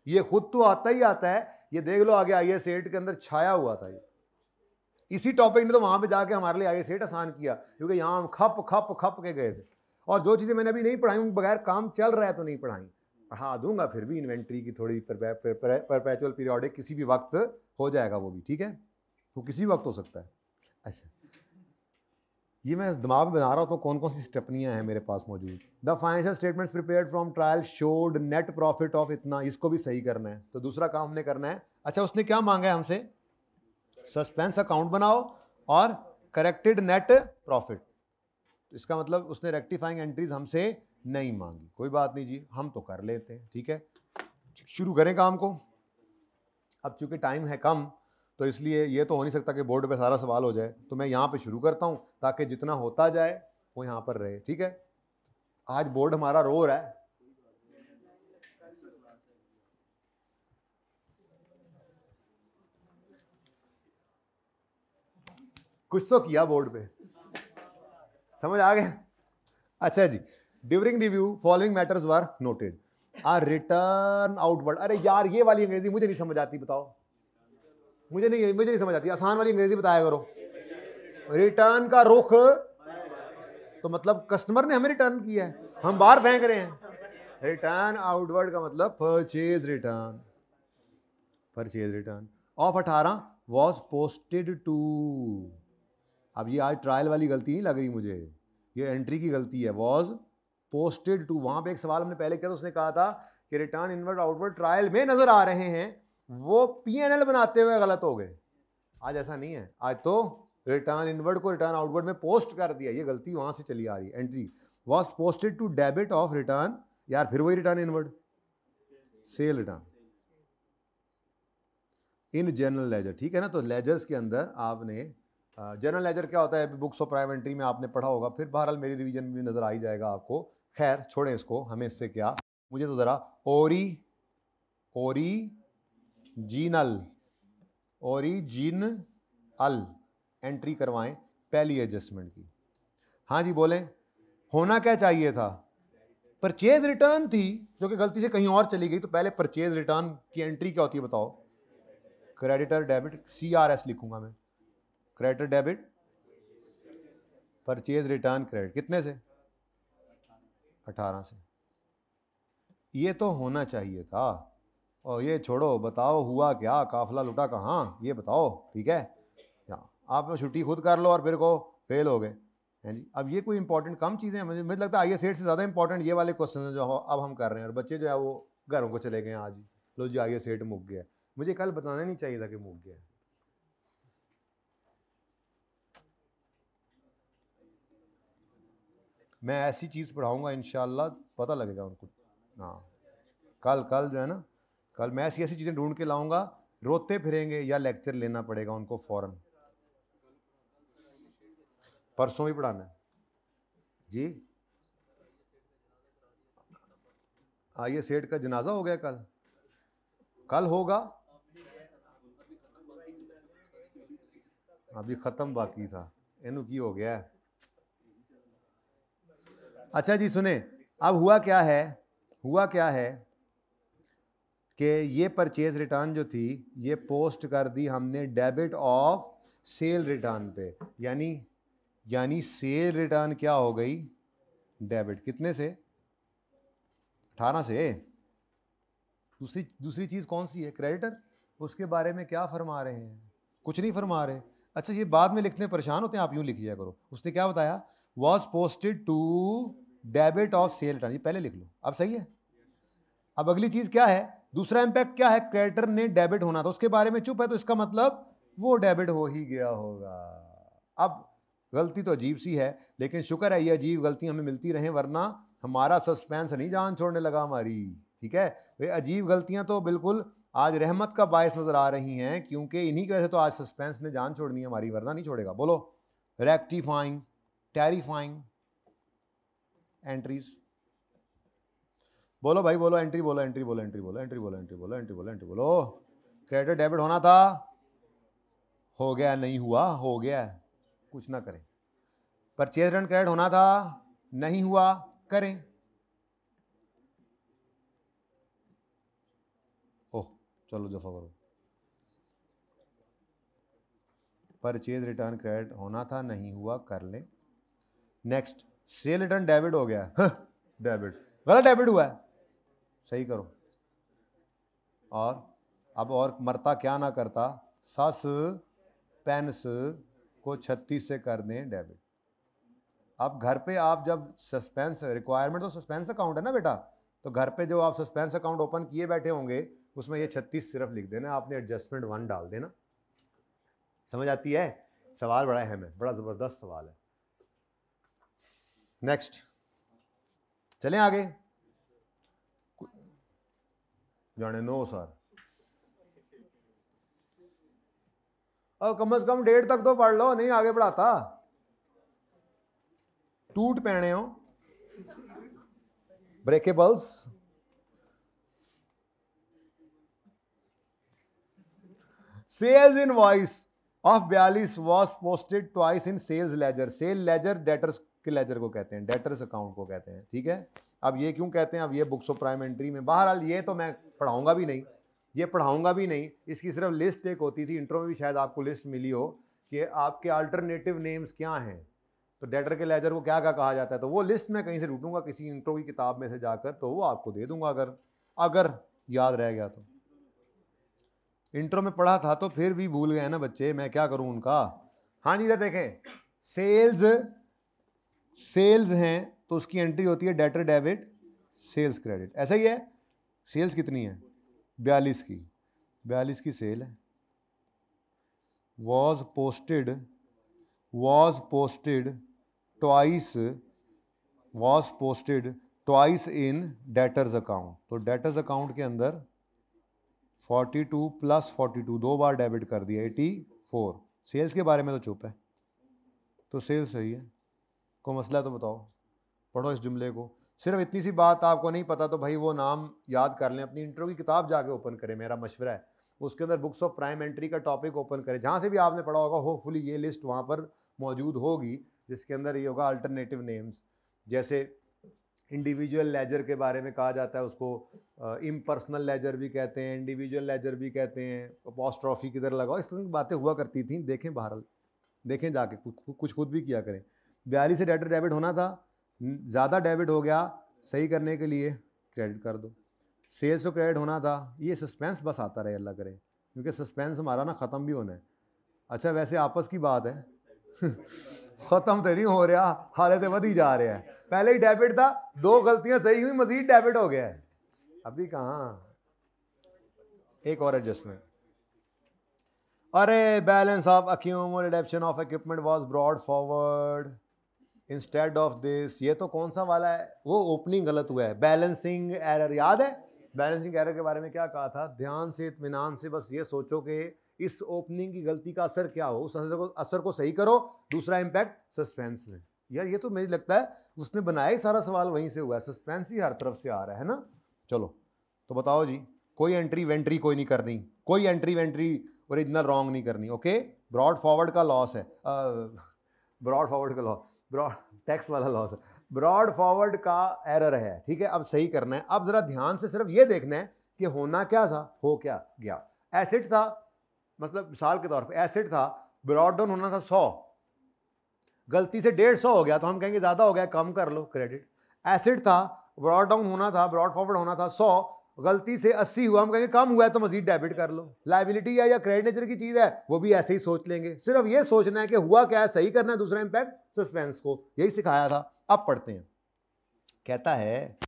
ये खुद तो आता ही आता है, ये देख लो आगे IAS 8 के अंदर छाया हुआ था ये। इसी टॉपिक ने तो वहां पे जाके हमारे लिए IAS 8 आसान किया, क्योंकि यहाँ हम खप के गए थे। और जो चीजें मैंने अभी नहीं पढ़ाई बगैर काम चल रहा है तो नहीं पढ़ाई, पढ़ा दूंगा फिर भी। इन्वेंट्री की थोड़ी परपेचुअल पीरियोडिक किसी भी वक्त हो जाएगा वो भी, ठीक है, वो किसी वक्त हो सकता है। अच्छा, ये मैं दिमाग में बना रहा हूँ तो कौन कौन सी स्टेपनियाँ हैं मेरे पास मौजूद। The financial statements prepared from trial showed net profit of इतना, इसको भी सही करना है, तो दूसरा काम हमने करना है। अच्छा, उसने क्या मांगा है हमसे? सस्पेंस अकाउंट बनाओ और करेक्टेड नेट प्रॉफिट। इसका मतलब उसने रेक्टिफाइंग एंट्रीज हमसे नहीं मांगी। कोई बात नहीं जी, हम तो कर लेते हैं, ठीक है। शुरू करें काम को। अब चूंकि टाइम है कम तो इसलिए ये तो हो नहीं सकता कि बोर्ड पे सारा सवाल हो जाए, तो मैं यहाँ पे शुरू करता हूँ ताकि जितना होता जाए वो यहाँ पर रहे, ठीक है। आज बोर्ड हमारा रो रहा है, कुछ तो किया बोर्ड पे, समझ आ गया? अच्छा जी, ड्यूरिंग रिव्यू फॉलोइंग मैटर्स वर नोटेड। आ रिटर्न आउटवर्ड, अरे यार ये वाली अंग्रेजी मुझे नहीं समझ आती, बताओ। मुझे नहीं समझ आती, आसान वाली अंग्रेजी बताया करो। रिटर्न का रुख तो मतलब कस्टमर ने हमें रिटर्न किया है, हम बाहर फेंक रहे हैं। रिटर्न आउटवर्ड का मतलब purchase return of 18 was posted to. अब ये आज ट्रायल वाली गलती नहीं लग रही मुझे, ये एंट्री की गलती है। वॉज पोस्टेड टू, वहां पे एक सवाल हमने पहले किया था, उसने कहा था कि रिटर्न इनवर्ड आउटवर्ड ट्रायल में नजर आ रहे हैं, वो P&L बनाते हुए गलत हो गए। आज ऐसा नहीं है, आज तो रिटर्न इनवर्ड को रिटर्न आउटवर्ड में पोस्ट कर दिया, ये गलती वहां से चली आ रही है। Entry was posted to debit of return, यार फिर वही return inward sale return in general ledger, ठीक है ना। तो लेजर्स के अंदर आपने जनरल लेजर क्या होता है, बुक्स ऑफ प्राइवेट एंट्री में आपने पढ़ा होगा, फिर बहरहाल मेरी रिवीजन में भी नजर आ ही जाएगा आपको। खैर छोड़ें इसको, हमें इससे क्या, मुझे तो जरा ओरिजिनल एंट्री करवाएं पहली एडजस्टमेंट की। हाँ जी बोलें, होना क्या चाहिए था? परचेज रिटर्न थी जो कि गलती से कहीं और चली गई, तो पहले परचेज रिटर्न की एंट्री क्या होती है बताओ? क्रेडिटर डेबिट, CRS लिखूंगा मैं, creditor debit purchase return credit, कितने से? 18 से। ये तो होना चाहिए था। और ये छोड़ो, बताओ हुआ क्या, काफला लुटा कहाँ, ये बताओ, ठीक है। आप छुट्टी खुद कर लो और फिर को फेल हो गए हैं जी। अब ये कोई इंपॉर्टेंट कम चीज़ें हैं, मुझे लगता है IAS 8 से ज़्यादा इंपॉर्टेंट ये वाले क्वेश्चन हैं जो अब हम कर रहे हैं, और बच्चे जो है वो घरों को चले गए हैं आज ही, लो जी IAS 8 मुक गया। मुझे कल बताना नहीं चाहिए था कि मुक गया। मैं ऐसी चीज़ पढ़ाऊंगा इंशाल्लाह, पता लगेगा उनको। हाँ, कल जो है ना, कल मैं ऐसी चीज़ें ढूंढ के लाऊंगा, रोते फिरेंगे या लेक्चर लेना पड़ेगा उनको फौरन। परसों भी पढ़ाना है जी। IAS 8 का जनाजा हो गया, कल होगा, अभी खत्म बाकी था, इनू की हो गया है। अच्छा जी सुने, अब हुआ क्या है कि ये परचेज रिटर्न जो थी ये पोस्ट कर दी हमने डेबिट ऑफ सेल रिटर्न पे, यानी सेल रिटर्न क्या हो गई? डेबिट, कितने से? 18 से। दूसरी चीज कौन सी है? क्रेडिटर। उसके बारे में क्या फरमा रहे हैं? कुछ नहीं फरमा रहे। अच्छा, ये बाद में लिखने परेशान होते हैं, आप यूं लिख लिया करो। उसने क्या बताया? Was posted to debit of sale return, ये पहले लिख लो। अब सही है। अब अगली चीज क्या है दूसरा इंपैक्ट क्या है, क्रेडिटर ने डेबिट होना था, उसके बारे में चुप है, तो इसका मतलब वो डेबिट हो ही गया होगा। अब गलती तो अजीब सी है, लेकिन शुक्र है ये अजीब गलती हमें मिलती रहे, वरना हमारा सस्पेंस नहीं जान छोड़ने लगा हमारी। ठीक है, तो ये अजीब गलतियां तो बिल्कुल आज रहमत का बायस नजर आ रही हैं, क्योंकि इन्हीं की वजह से तो आज सस्पेंस ने जान छोड़नी है हमारी, वरना नहीं छोड़ेगा। बोलो, रेक्टिफाइंग, टेरिफाइंग एंट्रीज। बोलो भाई बोलो, एंट्री बोलो, एंट्री बोलो, एंट्री बोलो, एंट्री बोलो, एंट्री बोलो, एंट्री बोलो, एंट्री बोलो। क्रेडिट डेबिट होना था, हो गया, नहीं हुआ, हो गया, कुछ ना करें। परचेज रिटर्न क्रेडिट होना था, नहीं हुआ, करें। ओह चलो दफा करो। परचेज रिटर्न क्रेडिट होना था, नहीं हुआ, कर ले। नेक्स्ट, सेल रिटर्न डेबिट हो गया, डेबिट, गलत डेबिट हुआ है, सही करो। और अब और मरता क्या ना करता, सस पेंस को 36 से कर दें डेबिट। अब घर पे आप जब सस्पेंस रिक्वायरमेंट, तो सस्पेंस अकाउंट है ना बेटा, तो घर पे जो आप सस्पेंस अकाउंट ओपन किए बैठे होंगे, उसमें ये 36 सिर्फ लिख देना, आपने एडजस्टमेंट 1 डाल देना। समझ आती है? सवाल बड़ा अहम है, बड़ा जबरदस्त सवाल है। नेक्स्ट चलें आगे। जाने नो सर, अब कम से कम 1.5 तक तो पढ़ लो, नहीं आगे बढ़ाता। टूट पहने हो, breakables. Sales invoice of 42 was posted twice in sales ledger. Sale ledger debtors के लेजर को कहते हैं, डेटर्स अकाउंट को कहते हैं। ठीक है, अब ये क्यों कहते हैं, अब ये बुक्स ऑफ प्राइम एंट्री में, बहरहाल ये तो मैं पढ़ाऊंगा भी नहीं, ये पढ़ाऊंगा भी नहीं, इसकी सिर्फ लिस्ट एक होती थी, इंट्रो में भी शायद आपको लिस्ट मिली हो कि आपके अल्टरनेटिव नेम्स क्या हैं, तो डेटर के लेजर को क्या क्या कहा जाता है, तो वो लिस्ट मैं कहीं से ढूंढूंगा किसी इंट्रो की किताब में से जाकर, तो वो आपको दे दूंगा अगर याद रह गया तो। इंट्रो में पढ़ा था तो फिर भी भूल गए ना बच्चे, मैं क्या करूं उनका। हाँ जी, देखें, सेल्स हैं तो उसकी एंट्री होती है डेटर डेबिट सेल्स क्रेडिट, ऐसा ही है। सेल्स कितनी है, 42 की सेल है। Was posted twice in debtors account, तो डेटर्स अकाउंट के अंदर 42 + 42 2 बार डेबिट कर दिया, 84। सेल्स के बारे में तो चुप है, तो सेल्स सही है। कोई मसला तो बताओ, पढ़ो इस जुमले को। सिर्फ इतनी सी बात आपको नहीं पता तो भाई वो नाम याद कर लें, अपनी इंट्रो की किताब जाके ओपन करें, मेरा मशवरा है, उसके अंदर बुक्स ऑफ प्राइम एंट्री का टॉपिक ओपन करें, जहाँ से भी आपने पढ़ा होगा होपफुली ये लिस्ट वहाँ पर मौजूद होगी, जिसके अंदर ये होगा अल्टरनेटिव नेम्स। जैसे इंडिविजुअल लेजर के बारे में कहा जाता है, उसको इम्पर्सनल लेजर भी कहते हैं, इंडिविजुअल लेजर भी कहते हैं, अपॉस्ट्रॉफी किधर लगाओ, इस तरह की बातें हुआ करती थी। देखें बहरहाल, देखें जाके, कुछ खुद भी किया करें। 42 से डेटर डेबिट होना था, ज़्यादा डेबिट हो गया, सही करने के लिए क्रेडिट कर दो। सेल्स को क्रेडिट होना था, ये सस्पेंस बस आता रहे, अल्लाह करे, क्योंकि सस्पेंस हमारा ना ख़त्म भी होना है। अच्छा वैसे आपस की बात है ख़त्म तो नहीं हो रहा, हालत बढ़ ही जा रहा है। पहले ही डेबिट था, 2 गलतियां सही हुई, मजीद डेबिट हो गया है। अभी कहाँ, एक और एडजस्टमेंट। अरे balance of accumulated redemption of equipment was brought forward instead of this. ये तो कौन सा वाला है, वो ओपनिंग गलत हुआ है, बैलेंसिंग एरर। याद है बैलेंसिंग एरर के बारे में क्या कहा था, ध्यान से इत्मीनान से बस ये सोचो कि इस ओपनिंग की गलती का असर क्या हो, उस असर को सही करो। दूसरा इंपैक्ट सस्पेंस में, यार ये तो मुझे लगता है उसने बनाया ही सारा सवाल वहीं से हुआ है, सस्पेंस ही हर तरफ से आ रहा है ना। चलो तो बताओ जी, कोई एंट्री वेंट्री कोई नहीं करनी, कोई एंट्री वेंट्री ओरिजिनल रॉन्ग नहीं करनी। ओके, ब्रॉड फॉरवर्ड का लॉस है, ब्रॉड फॉरवर्ड का लॉस, ब्रॉड टैक्स वाला लॉस है, ब्रॉड फॉरवर्ड का एरर है। ठीक है, अब सही करना है। अब जरा ध्यान से सिर्फ ये देखना है कि होना क्या था, हो क्या गया। एसेट था, मतलब मिसाल के तौर पे एसेट था, ब्रॉड डाउन होना था 100, गलती से 150 हो गया, तो हम कहेंगे ज्यादा हो गया, कम कर लो क्रेडिट। एसेट था, ब्रॉड डाउन होना था, ब्रॉड फॉरवर्ड होना था 100, गलती से 80 हुआ, हम कहेंगे कम हुआ है तो मजीद डेबिट कर लो। लायबिलिटी है या क्रेडिट नेचर की चीज है, वो भी ऐसे ही सोच लेंगे। सिर्फ ये सोचना है कि हुआ क्या है, सही करना है। दूसरा इंपैक्ट सस्पेंस को, यही सिखाया था। अब पढ़ते हैं, कहता है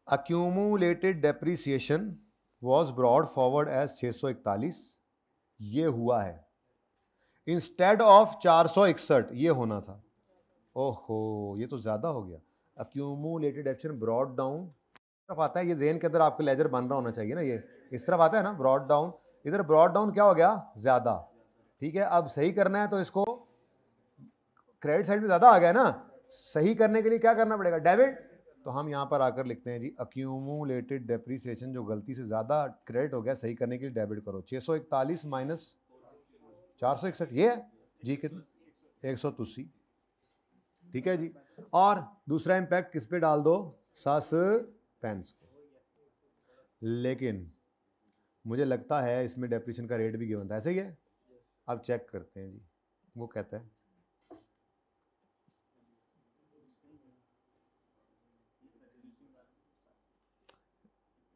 accumulated depreciation was brought forward as 641, ये हुआ है, इंस्टेड ऑफ 461 ये होना था। ओहो, ये तो ज्यादा हो गया। अक्यूमुलेटेड डेप्रीसिएशन ब्रॉड डाउन तरफ आता है, ये जेन के अंदर आपका लेजर बन रहा होना चाहिए ना, ये इस तरफ आता है ना ब्रॉड डाउन, इधर ब्रॉड डाउन क्या हो गया, ज्यादा। ठीक है, अब सही करना है तो इसको क्रेडिट साइड में ज्यादा आ गया ना, सही करने के लिए क्या करना पड़ेगा, डेबिट। तो हम यहां पर आकर लिखते हैं जी अक्यूमुलेटेड डेप्रीसिएशन जो गलती से ज्यादा क्रेडिट हो गया, सही करने के लिए डेबिट करो। 641 माइनस 461 ये है जी, कितना 183। ठीक है जी, और दूसरा इंपैक्ट किस पे डाल दो, सस्पेंस को। लेकिन मुझे लगता है इसमें डेप्रीसिएशन का रेट भी गिवन था, ऐसे ही है। अब चेक करते हैं जी, वो कहता है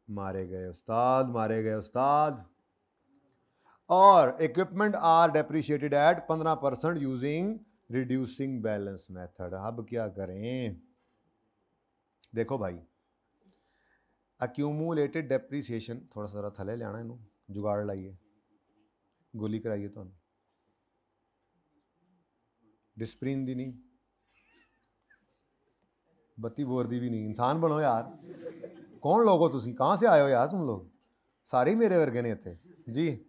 मारे गए उस्ताद, मारे गए उस्ताद। और equipment are depreciated at 15% using reducing balance method. अब क्या करें, देखो भाई अक्यूमुलेटेड डेप्रीसिएशन, थोड़ा सा थले ले आना, इनू जुगाड़ लाइए, गोली कराइए, तो डिस्प्रिन दी नहीं, बत्ती बोर दी भी नहीं, इंसान बनो यार। कौन लोग हो तुसी, कहाँ से आए हो यार तुम लोग, सारे ही मेरे वर्गे ने थे जी।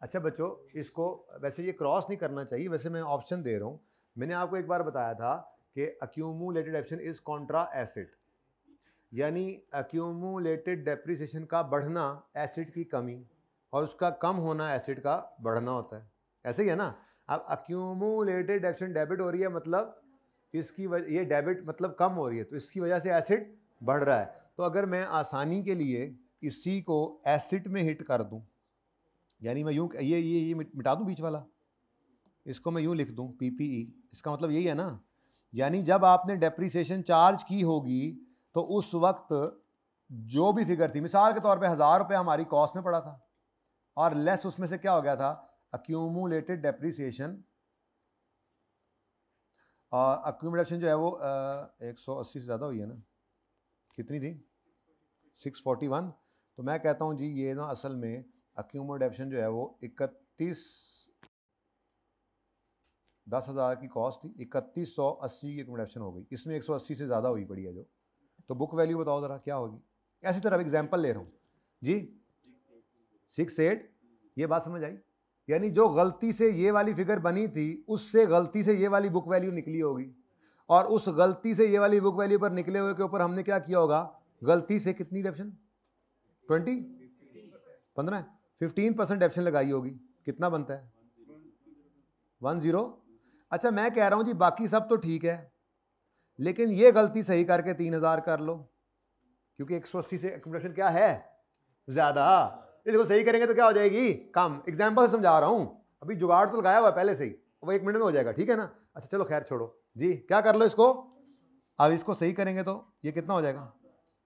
अच्छा बच्चों, इसको वैसे ये क्रॉस नहीं करना चाहिए, वैसे मैं ऑप्शन दे रहा हूँ। मैंने आपको एक बार बताया था कि accumulated depreciation is Contra acid, यानी अक्यूमुलेटेड डेप्रिसिएशन का बढ़ना एसिड की कमी, और उसका कम होना एसिड का बढ़ना होता है, ऐसे ही है ना। अब अक्यूमुलेटेड डेप्रिसिएशन डेबिट हो रही है, मतलब इसकी वजह, ये डेबिट मतलब कम हो रही है, तो इसकी वजह से एसिड बढ़ रहा है। तो अगर मैं आसानी के लिए इसी को एसिड में हिट कर दूं, यानी मैं यूं ये मिटा दूं बीच वाला, इसको मैं यूं लिख दूं PPE, इसका मतलब यही है ना, यानी जब आपने डेप्रीसिएशन चार्ज की होगी तो उस वक्त जो भी फिगर थी, मिसाल के तौर पे 1000 रुपये हमारी कॉस्ट में पड़ा था, और लेस उसमें से क्या हो गया था, अक्यूमुलेटेड डेप्रीसिएशन, और अक्यूमुलेशन जो है वो 180 से ज़्यादा हुई है ना, कितनी थी 641। तो मैं कहता हूँ जी ये ना असल में अक्यूमुलेशन जो है वो 10,000 की कॉस्ट थी, 3180 की अक्यूमुलेशन हो गई, इसमें 180 से ज़्यादा हुई पड़ी है जो। तो बुक वैल्यू बताओ ज़रा क्या होगी। ऐसी तरह एग्जाम्पल ले रहा हूँ जी, 68, ये बात समझ आई, यानी जो गलती से ये वाली फिगर बनी थी उससे गलती से ये वाली बुक वैल्यू निकली होगी, और उस गलती से ये वाली बुक वैल्यू पर निकले हुए के ऊपर हमने क्या किया होगा, गलती से कितनी डेप्शन 15% डेप्शन लगाई होगी, कितना बनता है 10। अच्छा मैं कह रहा हूं जी बाकी सब तो ठीक है, लेकिन ये गलती सही करके 3000 कर लो, क्योंकि 180 से एक्यूमुलेशन क्या है ज्यादा, इसको सही करेंगे तो क्या हो जाएगी कम। एग्जाम्पल से समझा रहा हूं, अभी जुगाड़ तो लगाया हुआ है पहले से ही, वो 1 मिनट में हो जाएगा, ठीक है ना। अच्छा चलो खैर छोड़ो जी, क्या कर लो इसको, अब इसको सही करेंगे तो ये कितना हो जाएगा,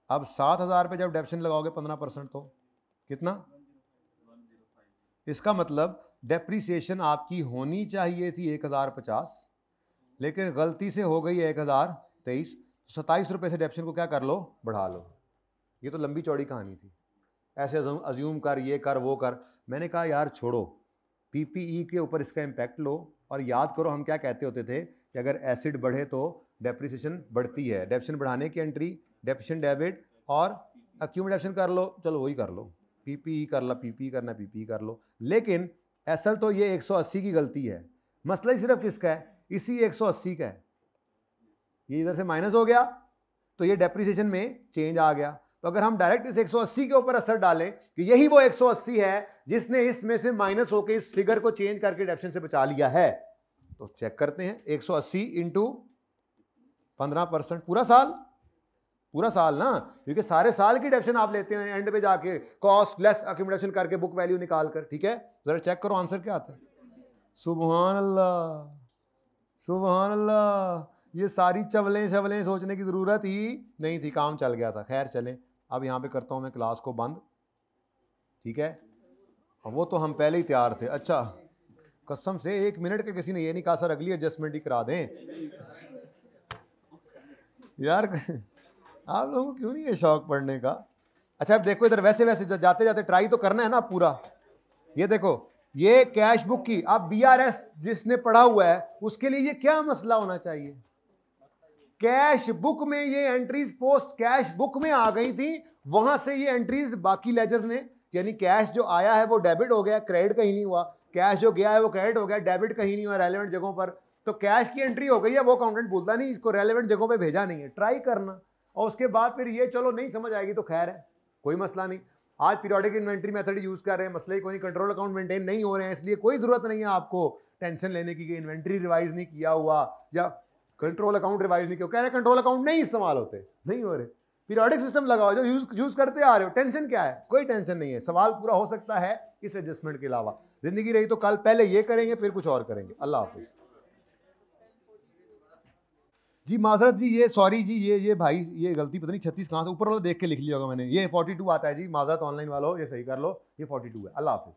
अब 7000 पे जब डेप्शन लगाओगे 15% तो कितना, इसका मतलब डेप्रीसिएशन आपकी होनी चाहिए थी 1050, लेकिन गलती से हो गई 1023, 27 रुपये से डेप्शन को क्या कर लो, बढ़ा लो। ये तो लंबी चौड़ी कहानी थी, ऐसे अज्यूम कर, ये कर वो कर। मैंने कहा यार छोड़ो, PPE के ऊपर इसका इम्पैक्ट लो, और याद करो हम क्या कहते होते थे कि अगर एसिड बढ़े तो डेप्रीसिएशन बढ़ती है, डेप्शन बढ़ाने की एंट्री डेप्शन डेबिट, और अक्यूमुलेशन कर लो, चलो वही कर लो, PPE कर लो, PPE करना PPE कर लो। लेकिन असल तो ये 180 की गलती है, मसला ही सिर्फ किसका है, इसी 180 का है, ये इधर से माइनस हो गया तो ये डेप्रीसिएशन में चेंज आ गया। तो अगर हम डायरेक्ट इस 180 के ऊपर असर डालें कि यही वो 180 है जिसने इसमें से माइनस होकर इस फिगर को चेंज करके डेप्शन से बचा लिया है, तो चेक करते हैं 180 इंटू 15%, पूरा साल ना, क्योंकि सारे साल की डेप्शन आप लेते हैं एंड पे जाके कॉस्ट लेस अक्यूमुलेशन करके बुक वैल्यू निकाल कर, ठीक है। जरा चेक करो आंसर क्या आता है। सुभान अल्लाह, सुभान अल्लाह, ये सारी चवलें सोचने की जरूरत ही नहीं थी, काम चल गया था। खैर चलें, अब यहाँ पे करता हूँ मैं क्लास को बंद, ठीक है। वो तो हम पहले ही तैयार थे। अच्छा कसम से 1 मिनट के किसी ने ये नहीं कहा सर अगली एडजस्टमेंट ही करा दें यार आप लोगों को क्यों नहीं है शौक पढ़ने का? अच्छा अब देखो इधर, वैसे वैसे जाते जाते ट्राई तो करना है ना पूरा। ये देखो, ये कैश बुक की, अब बीआरएस जिसने पढ़ा हुआ है उसके लिए ये क्या मसला होना चाहिए? कैश बुक में ये एंट्रीज पोस्ट कैश बुक में आ गई थी, वहां से ये एंट्रीज बाकी लेजर्स ने, यानी कैश जो आया है वो डेबिट हो गया, क्रेडिट कहीं नहीं हुआ, कैश जो गया है वो क्रेडिट हो गया, डेबिट कहीं नहीं हुआ रेलेवेंट जगहों पर, तो कैश की एंट्री हो गई है, वो अकाउंटेंट बोलता नहीं इसको रेलेवेंट जगहों पे भेजा नहीं है। ट्राई करना, और उसके बाद फिर ये चलो नहीं समझ आएगी तो खैर है, कोई मसला नहीं। आज पीरियोडिक इन्वेंटरी मेथड यूज कर रहे हैं, मसले कोई नहीं, कंट्रोल अकाउंट मेंटेन नहीं हो रहे हैं, इसलिए कोई जरूरत नहीं है आपको टेंशन लेने की कि इन्वेंटरी रिवाइज नहीं किया हुआ या कंट्रोल अकाउंट रिवाइज नहीं किया। कह रहे कंट्रोल अकाउंट नहीं इस्तेमाल होते, नहीं हो रहे, पीरियोडिक सिस्टम लगाओ जो यूज करते आ रहे हो, टेंशन क्या है? कोई टेंशन नहीं है, सवाल पूरा हो सकता है इस एडजस्टमेंट के अलावा। जिंदगी रही तो कल पहले ये करेंगे फिर कुछ और करेंगे। अल्लाह हाफिज जी। माजरत जी, ये सॉरी जी, ये भाई ये गलती पता नहीं 36 कहाँ से ऊपर वाला देख के लिख लिया होगा मैंने, ये 42 आता है जी, माजरत ऑनलाइन वालों ये सही कर लो, ये 42 है। अल्लाह हाफिज।